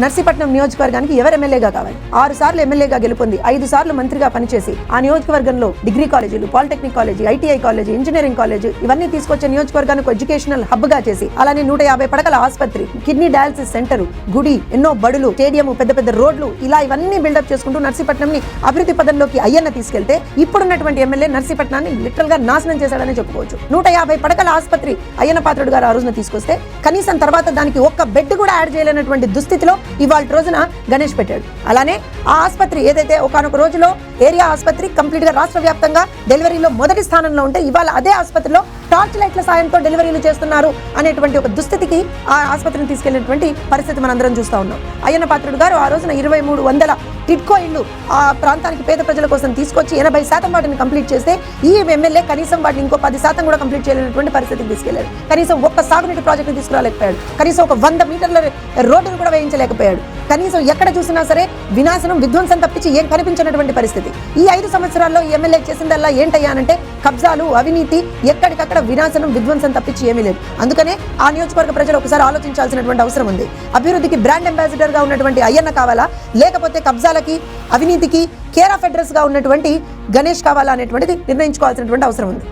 నర్సీపట్నం నియోజకవర్గానికి ఎవరు ఎమ్మెల్యేగా కావాలి? 6 సార్లు ఎమ్మెల్యేగా గెలుపొంది 5 సార్లు మంత్రిగా పనిచేసి ఆ నియోజకవర్గంలో డిగ్రీ కాలేజీలు, polytechnic college, ITI college, engineering college ఇవన్నీ తీసుకొచ్చే నియోజకవర్గానికి ఎడ్యుకేషనల్ హబ్ గా చేసి అలానే 150 పడకల ఆసుపత్రి, కిడ్నీ డయాలసిస్ సెంటర్, గుడి, ఎన్నో బడులు, స్టేడియం, పెద్ద పెద్ద రోడ్లు ఇలా ఇవన్నీ బిల్డప్ చేసుకుంటూ నర్సీపట్నం ని అభివృద్ధి పదంలోకి అయ్యన్న తీసుకెళ్తే ఇప్పుడున్నటువంటి ఎమ్మెల్యే నర్సీపట్నాన్ని లిటరల్ గా నాశనం చేశాడని చెప్పుకోవచ్చు. 150 పడకల ఆసుపత్రి అయ్యన్న పాత్రుడు గారు ఆ రోజున తీసుకొస్తే కనీసం తర్వాత దానికి ఒక్క బెడ్ కూడా యాడ్ చేయలేనటువంటి దుస్థితిలో ఇవాళ రోజున గణేష్ పెట్టాడు. అలానే ఆ ఆసుపత్రి ఏదైతే ఒకనొక రోజులో ఏరియా ఆసుపత్రి కంప్లీట్ గా రాష్ట్ర వ్యాప్తంగా డెలివరీలో మొదటి స్థానంలో ఉంటే ఇవాళ అదే ఆసుపత్రిలో టార్చ్ లైట్ల సాయంతో డెలివరీలు చేస్తున్నారు అనేటువంటి ఒక దుస్థితికి ఆ ఆసుపత్రిని తీసుకెళ్లినటువంటి పరిస్థితి మనందరం చూస్తా ఉన్నాం. అయ్యన్న పాత్రుడు గారు ఆ రోజున 2300 టిడ్కో ఇళ్లు ఆ ప్రాంతానికి పేద ప్రజల కోసం తీసుకొచ్చి 80% వాటిని కంప్లీట్ చేస్తే ఈ ఎమ్మెల్యే కనీసం వాటిని ఇంకో 10% కూడా కంప్లీట్ చేయలేనటువంటి పరిస్థితికి తీసుకెళ్లారు. కనీసం ఒక్క సాగునీటి ప్రాజెక్టును తీసుకురాలేకపోయాడు. కనీసం ఒక 100 మీటర్ల రోడ్డును కూడా వేయించలేకపోయాడు. కనీసం ఎక్కడ చూసినా సరే వినాశనం, విధ్వంసం తప్పించి ఏం కనిపించినటువంటి పరిస్థితి. ఈ 5 సంవత్సరాల్లో ఈ ఎమ్మెల్యే చేసిందల్లా ఏంటయ్యానంటే కబ్జాలు, అవినీతి, ఎక్కడికక్కడ వినాశనం, విధ్వంసం తప్పించి ఏమీ లేదు. అందుకనే ఆ నియోజకవర్గ ప్రజలు ఒకసారి ఆలోచించాల్సినటువంటి అవసరం ఉంది. అభివృద్ధికి బ్రాండ్ అంబాసిడర్ గా ఉన్నటువంటి అయ్యన్న కావాలా, లేకపోతే కబ్జాలకి, అవినీతికి కేర్ ఆఫ్ అడ్రస్ గా ఉన్నటువంటి గణేష్ కావాలా అనేటువంటిది నిర్ణయించుకోవాల్సినటువంటి అవసరం ఉంది.